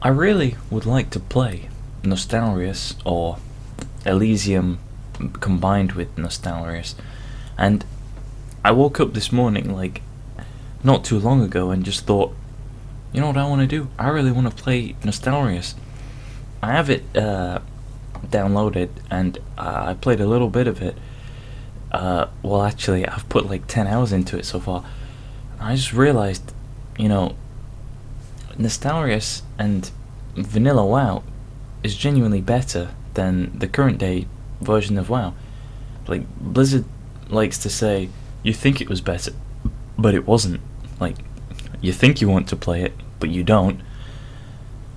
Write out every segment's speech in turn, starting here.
I really would like to play Nostalrius or Elysium combined with Nostalrius, and I woke up this morning, like, not too long ago, and just thought, you know what I want to do? I really want to play Nostalrius. I have it downloaded, and I played a little bit of it. Well, actually, I've put like 10 hours into it so far. I just realized, you know, Nostalrius and Vanilla WoW is genuinely better than the current day version of WoW. Like, Blizzard likes to say, you think it was better, but it wasn't. Like, you think you want to play it, but you don't.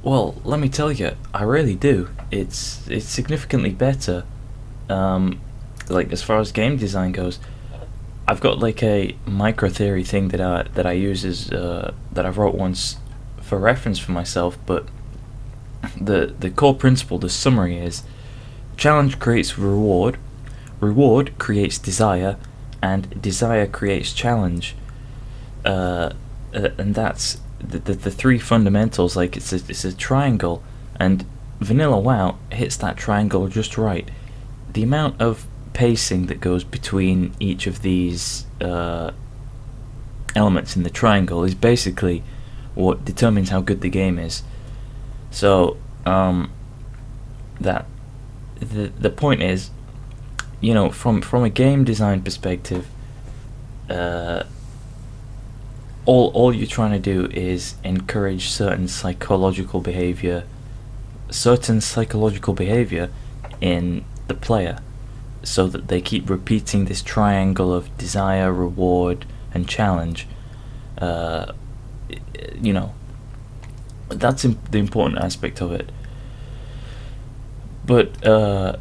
Well, let me tell you, I really do. It's significantly better. Like, as far as game design goes, I've got like a micro theory thing that I use as that I wrote once for reference for myself. But the core principle, the summary is: challenge creates reward, reward creates desire, and desire creates challenge. And that's the three fundamentals. Like, it's a triangle, and Vanilla WoW hits that triangle just right. The amount of pacing that goes between each of these elements in the triangle is basically what determines how good the game is. So that the point is, you know, from a game design perspective, all you're trying to do is encourage certain psychological behavior in the player, so that they keep repeating this triangle of desire, reward, and challenge. You know, that's the important aspect of it. But the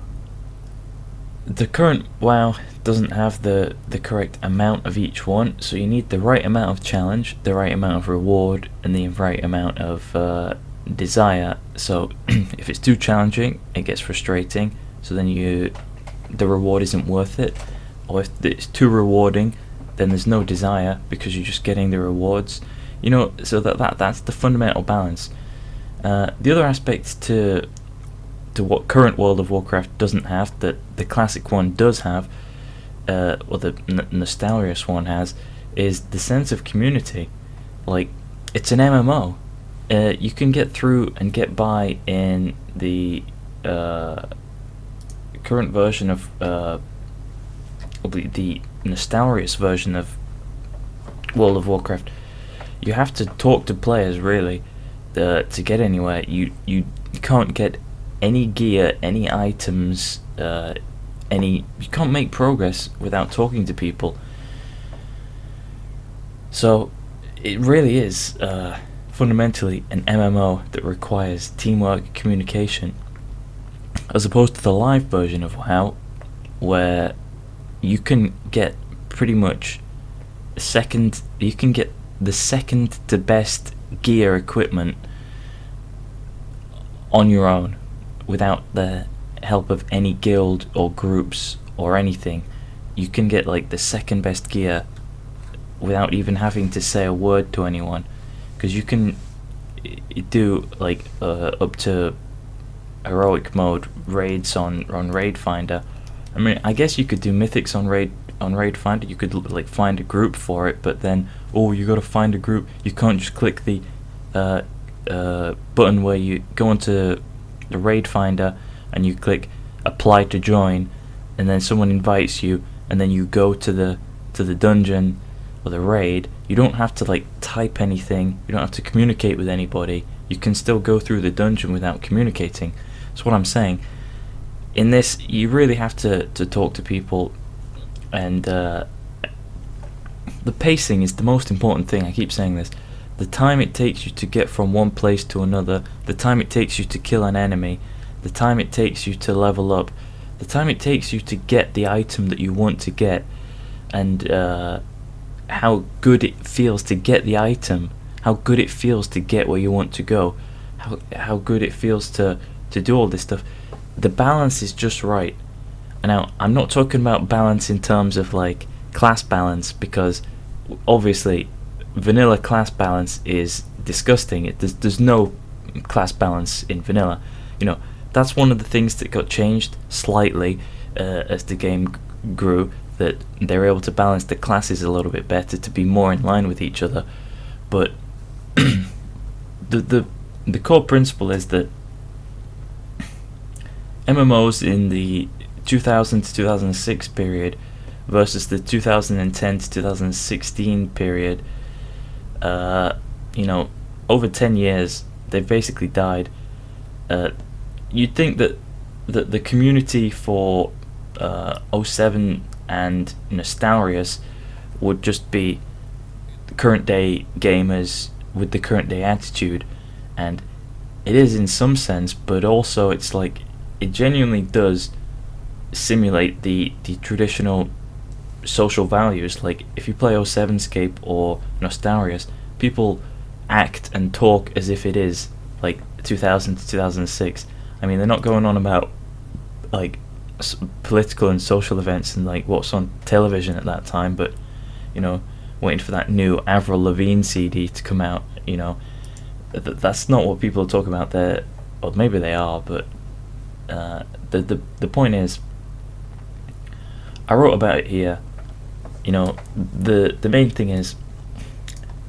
current WoW doesn't have the correct amount of each one, so you need the right amount of challenge, the right amount of reward, and the right amount of desire. So if it's too challenging, it gets frustrating, so then the reward isn't worth it. Or if it's too rewarding, then there's no desire because you're just getting the rewards. You know, so that's the fundamental balance. The other aspect to what current World of Warcraft doesn't have, that the classic one does have, or the Nostalrius one has, is the sense of community. Like, it's an MMO. You can get through and get by in the current version of the Nostalrius version of World of Warcraft. You have to talk to players, really, to get anywhere. You can't get any gear, any items, you can't make progress without talking to people. So it really is fundamentally an MMO that requires teamwork, communication, as opposed to the live version of WoW, where you can get pretty much you can get the second to best gear equipment on your own, without the help of any guild or groups or anything. You can get like the second best gear without even having to say a word to anyone, because you can do like up to heroic mode raids on Raid Finder. I mean, I guess you could do mythics on Raid Finder. You could like find a group for it, but then you got to find a group. You can't just click the button where you go onto the Raid Finder and you click apply to join, and then someone invites you, and then you go to the dungeon or the raid. You don't have to like type anything. You don't have to communicate with anybody. You can still go through the dungeon without communicating. That's what I'm saying. In this, you really have to talk to people, and the pacing is the most important thing. I keep saying this. The time it takes you to get from one place to another, the time it takes you to kill an enemy, the time it takes you to level up, the time it takes you to get the item that you want to get, and how good it feels to get the item, how good it feels to get where you want to go, how good it feels to do all this stuff. The balance is just right. Now, I'm not talking about balance in terms of like class balance, because obviously vanilla class balance is disgusting. There's no class balance in vanilla. That's one of the things that got changed slightly as the game grew, that they were able to balance the classes a little bit better to be more in line with each other. But the core principle is that MMOs in the 2000 to 2006 period versus the 2010 to 2016 period, over 10 years, they've basically died. You'd think that the community for 07 and Nostalrius would just be current day gamers with the current day attitude, and it is in some sense, but also it's like it genuinely does simulate the traditional social values. Like if you play 07scape or Nostalrius, people act and talk as if it is like 2000 to 2006. I mean, they're not going on about like political and social events and like what's on television at that time, but waiting for that new Avril Lavigne CD to come out. That's not what people are talking about there, or maybe they are, but the point is, I wrote about it here. The main thing is,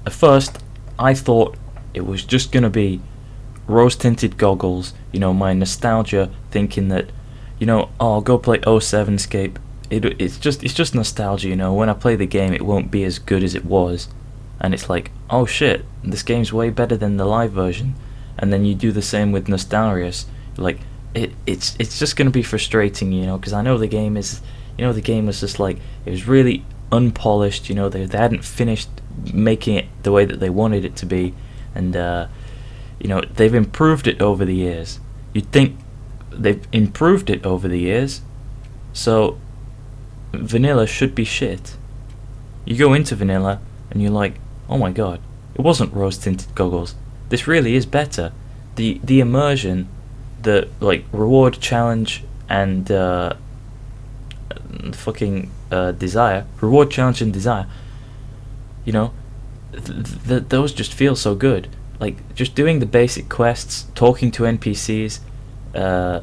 at first I thought it was just gonna be rose-tinted goggles. My nostalgia, thinking that, I'll go play 07scape. It's just nostalgia. When I play the game, it won't be as good as it was, and it's like, oh shit, this game's way better than the live version. And then you do the same with Nostalrius. Like it's just gonna be frustrating, because I know the game is, the game was just like, it was really unpolished. They hadn't finished making it the way that they wanted it to be, and they've improved it over the years. You'd think they've improved it over the years, so vanilla should be shit. You go into vanilla and you're like, oh my god, it wasn't rose-tinted goggles. This really is better. The immersion, the like reward, challenge, and desire, reward, challenge, and desire. Those just feel so good. Like just doing the basic quests, talking to NPCs, the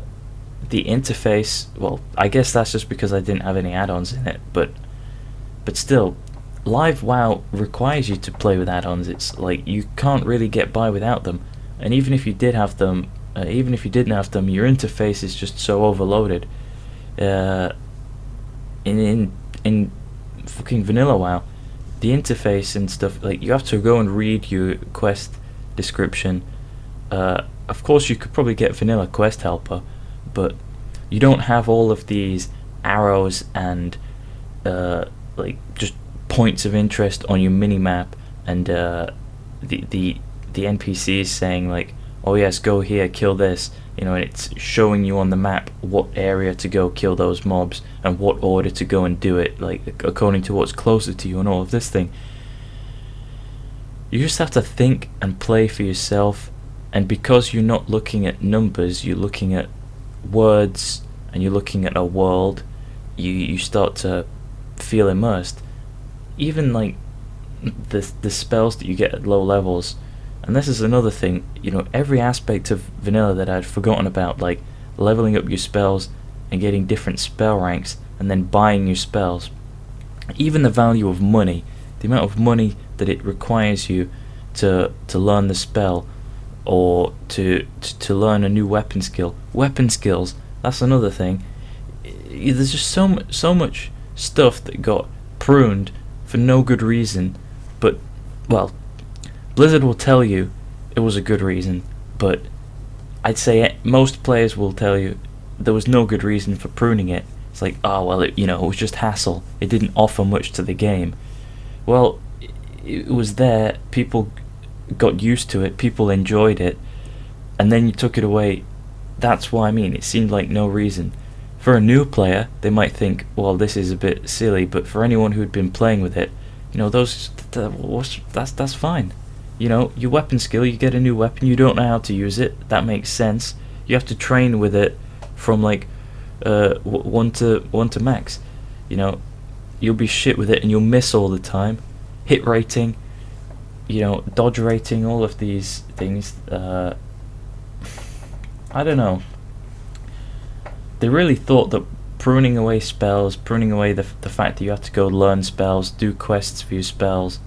interface. Well, I guess that's just because I didn't have any add-ons in it, but still, live WoW requires you to play with add-ons. It's like you can't really get by without them. And even if you did have them, even if you didn't have them, your interface is just so overloaded. In fucking vanilla WoW, the interface and stuff, like you have to go and read your quest description. Of course, you could probably get vanilla quest helper, but you don't have all of these arrows and like just points of interest on your mini map, and the NPCs saying like, oh yes, go here, kill this, and it's showing you on the map what area to go kill those mobs and what order to go and do it, like according to what's closer to you and all of this thing. You just have to think and play for yourself, and because you're not looking at numbers, you're looking at words and you're looking at a world, you start to feel immersed. Even like the spells that you get at low levels, and this is another thing, every aspect of vanilla that I'd forgotten about, like leveling up your spells and getting different spell ranks and then buying your spells. Even the value of money, the amount of money that it requires you to learn the spell, or to learn a new weapon skill. Weapon skills, that's another thing. There's just so much stuff that got pruned for no good reason, but, well, Blizzard will tell you it was a good reason, but I'd say most players will tell you there was no good reason for pruning it. It's like, oh well, it was just hassle. It didn't offer much to the game. Well, it was there. People got used to it. People enjoyed it, and then you took it away. That's what I mean. It seemed like no reason. For a new player, they might think, well, this is a bit silly. But for anyone who'd been playing with it, that's fine. Your weapon skill, you get a new weapon, you don't know how to use it, that makes sense. You have to train with it from like 1 to max. You'll be shit with it and you'll miss all the time. Hit rating, dodge rating, all of these things, I don't know. They really thought that pruning away spells, pruning away the fact that you have to go learn spells, do quests for your spells,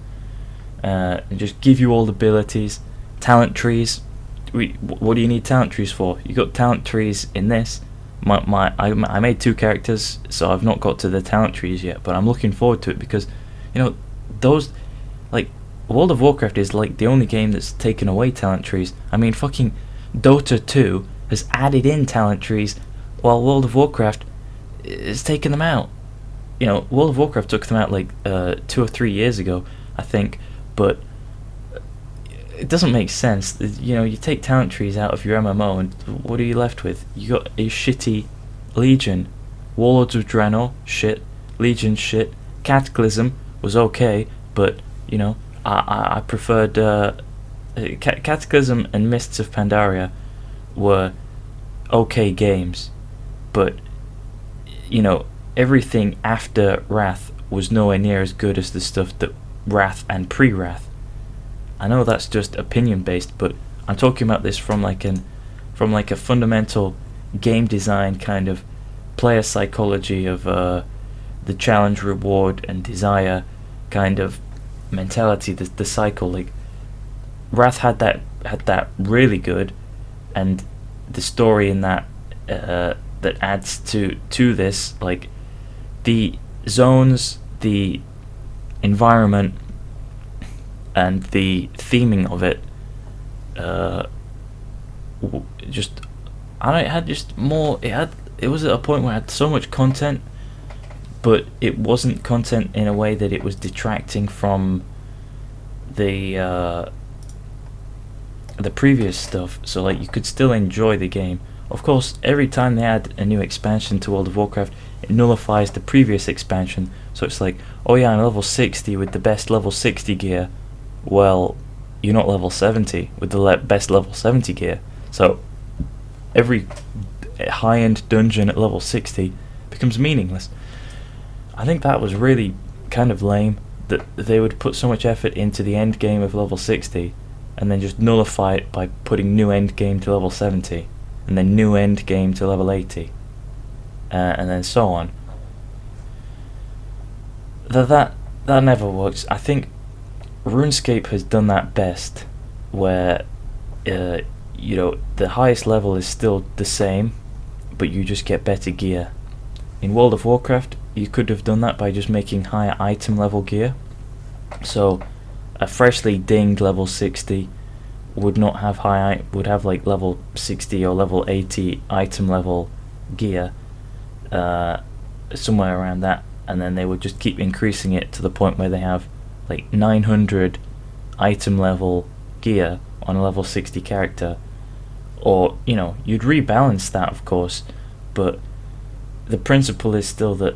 and just give you all the abilities, talent trees. What do you need talent trees for? You got talent trees in this. I made 2 characters, so I've not got to the talent trees yet, but I'm looking forward to it because, those, like, World of Warcraft is like the only game that's taken away talent trees. I mean, fucking Dota 2 has added in talent trees, while World of Warcraft is taking them out. World of Warcraft took them out like 2 or 3 years ago, I think, but it doesn't make sense. You take talent trees out of your MMO, and what are you left with? You got a shitty Legion, Warlords of Draenor, shit, Legion, shit, Cataclysm was okay, but I preferred Cataclysm and Mists of Pandaria were okay games, but everything after Wrath was nowhere near as good as the stuff that Wrath and pre-Wrath. I know that's just opinion based, but I'm talking about this from like a fundamental game design kind of player psychology of the challenge, reward, and desire kind of mentality. The cycle, like Wrath had that really good, and the story in that that adds to this, like the zones, the environment, and the theming of it. It was at a point where it had so much content, but it wasn't content in a way that it was detracting from the previous stuff. So like you could still enjoy the game. Of course, every time they add a new expansion to World of Warcraft, it nullifies the previous expansion. So it's like, oh yeah, I'm level 60 with the best level 60 gear. Well, you're not level 70 with the best level 70 gear. So every high-end dungeon at level 60 becomes meaningless. I think that was really kind of lame, that they would put so much effort into the end game of level 60 and then just nullify it by putting new end game to level 70 and then new end game to level 80 and then so on. That never works. I think RuneScape has done that best, where the highest level is still the same, but you just get better gear. In World of Warcraft, you could have done that by just making higher item level gear. So a freshly dinged level 60 would not have would have like level 60 or level 80 item level gear, somewhere around that, and then they would just keep increasing it to the point where they have like 900 item level gear on a level 60 character. Or you'd rebalance that, of course, but the principle is still that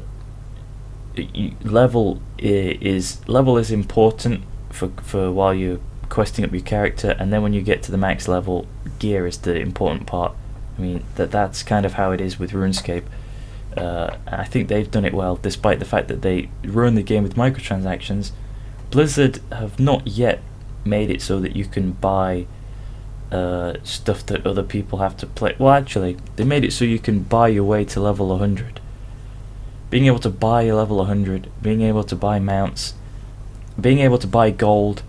level is important for while you're questing up your character, and then when you get to the max level, gear is the important part. I mean, that's kind of how it is with RuneScape. I think they've done it well, despite the fact that they ruin the game with microtransactions. Blizzard have not yet made it so that you can buy stuff that other people have to play. Well, actually, they made it so you can buy your way to level 100. Being able to buy a level 100, being able to buy mounts, being able to buy gold,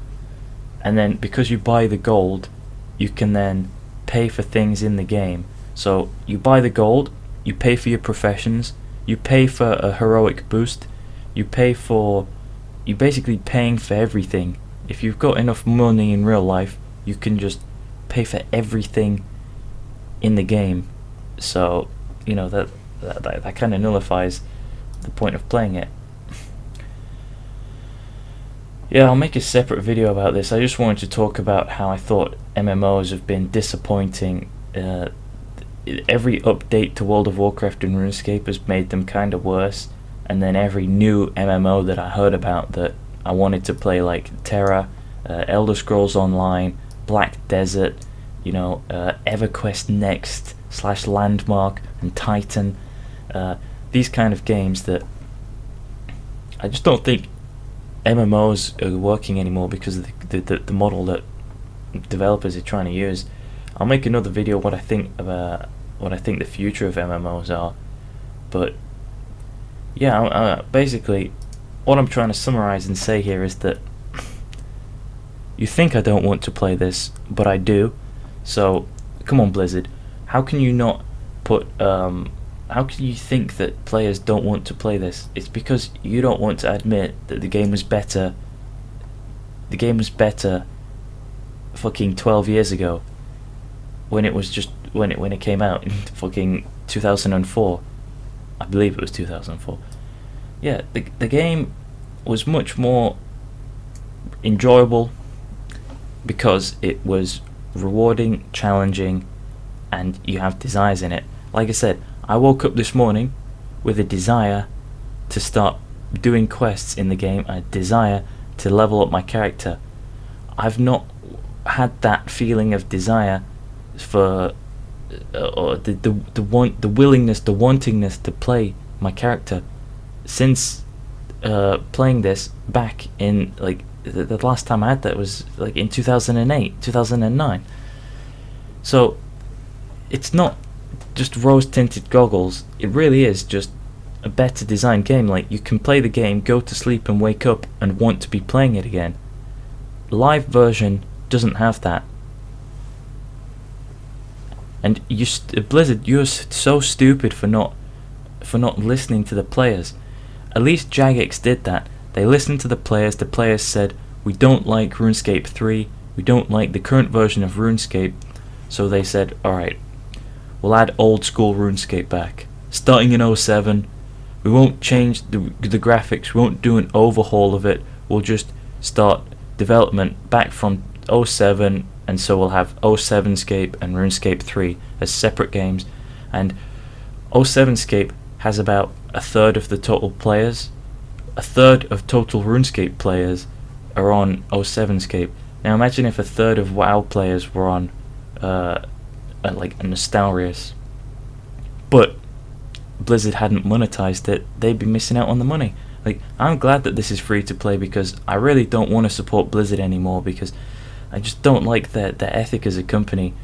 and then because you buy the gold, you can then pay for things in the game. So you buy the gold, you pay for your professions, you pay for a heroic boost, you're basically paying for everything. If you've got enough money in real life, you can just pay for everything in the game. So that kind of nullifies the point of playing it. Yeah, I'll make a separate video about this. I just wanted to talk about how I thought MMOs have been disappointing. Every update to World of Warcraft and RuneScape has made them kind of worse, and then every new MMO that I heard about that I wanted to play, like Terra, Elder Scrolls Online, Black Desert, EverQuest Next / Landmark and Titan, these kind of games that I just don't think MMOs are working anymore because of the model that developers are trying to use. I'll make another video what I think about what I think the future of MMOs are. But yeah, basically, what I'm trying to summarize and say here is that you think I don't want to play this, but I do. So come on, Blizzard. How can you not put? How can you think that players don't want to play this? It's because you don't want to admit that the game was better. The game was better fucking 12 years ago, when it was just when it came out in fucking 2004. I believe it was 2004. Yeah, the game was much more enjoyable because it was rewarding, challenging, and you have desires in it. Like I said, I woke up this morning with a desire to start doing quests in the game, a desire to level up my character. I've not had that feeling of desire for or the willingness, the wantingness to play my character since playing this back in like the last time I had that was like in 2008, 2009. So it's not just rose-tinted goggles. It really is just a better designed game. Like, you can play the game, go to sleep and wake up and want to be playing it again. Live version doesn't have that. And Blizzard, you're so stupid for not listening to the players. At least Jagex did that. They listened to the players. The players said, we don't like RuneScape 3. We don't like the current version of RuneScape. So they said, alright, we'll add old school RuneScape back. Starting in 07, we won't change the graphics. We won't do an overhaul of it. We'll just start development back from 07, and so we'll have 07scape and RuneScape 3 as separate games. And 07scape has about a third of the total players. A third of total RuneScape players are on 07scape. Now imagine if a third of WoW players were on like a Nostalrius, but Blizzard hadn't monetized it, they'd be missing out on the money. Like, I'm glad that this is free to play, because I really don't want to support Blizzard anymore, because I just don't like their ethic as a company.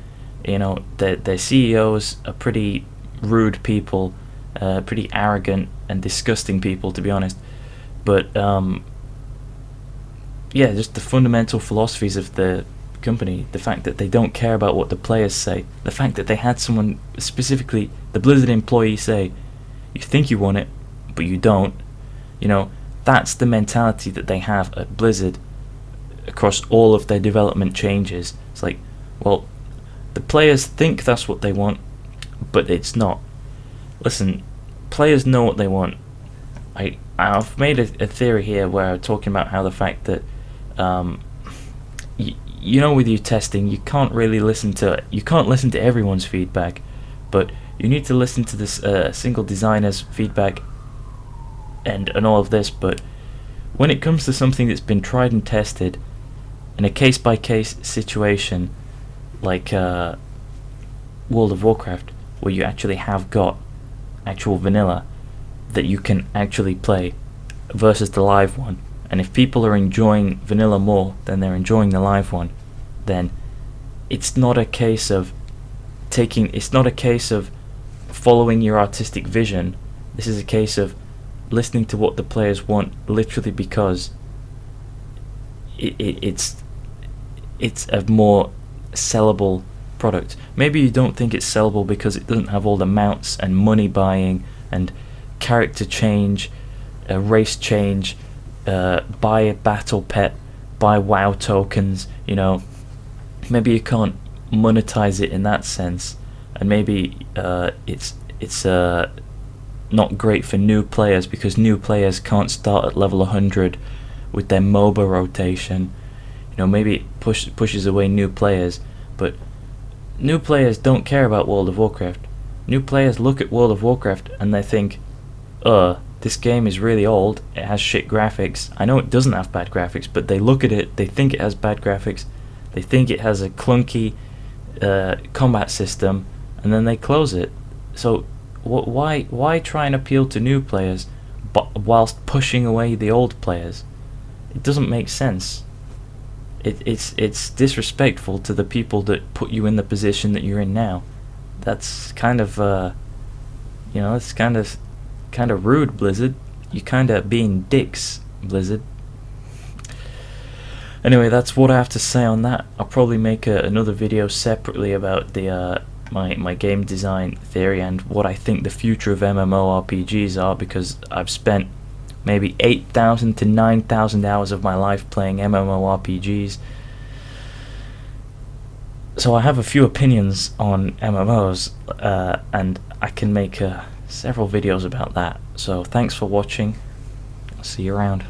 You know, their CEOs are pretty rude people, pretty arrogant and disgusting people, to be honest. But yeah, just the fundamental philosophies of the company, the fact that they don't care about what the players say, the fact that they had someone, specifically the Blizzard employee, say, you think you want it, but you don't. You know, that's the mentality that they have at Blizzard across all of their development changes. It's like, well, the players think that's what they want, but it's not. Listen, players know what they want. I've made a theory here where I'm talking about how the fact that you know, with your testing, you can't listen to everyone's feedback, but you need to listen to this single designer's feedback and all of this. But when it comes to something that's been tried and tested in a case-by-case situation, like World of Warcraft, where you actually have got actual vanilla that you can actually play versus the live one, and if people are enjoying vanilla more than they're enjoying the live one, then it's not a case of following your artistic vision. This is a case of listening to what the players want, literally, because it's a more sellable product. Maybe you don't think it's sellable because it doesn't have all the mounts and money buying and character change, race change, buy a battle pet, buy WoW tokens. You know, maybe you can't monetize it in that sense, and maybe it's not great for new players, because new players can't start at level 100 with their MOBA rotation. You know, maybe it pushes away new players, but new players don't care about World of Warcraft. New players look at World of Warcraft and they think, this game is really old, it has shit graphics. I know it doesn't have bad graphics, but they look at it, they think it has bad graphics, they think it has a clunky combat system, and then they close it. So why try and appeal to new players whilst pushing away the old players? It doesn't make sense. it's disrespectful to the people that put you in the position that you're in now. That's kind of it's kind of rude, Blizzard. You kind of being dicks, Blizzard. Anyway, that's what I have to say on that. I'll probably make another video separately about the my game design theory and what I think the future of MMORPGs are, because I've spent maybe 8,000 to 9,000 hours of my life playing MMORPGs. So I have a few opinions on MMOs, and I can make several videos about that. So thanks for watching. I'll see you around.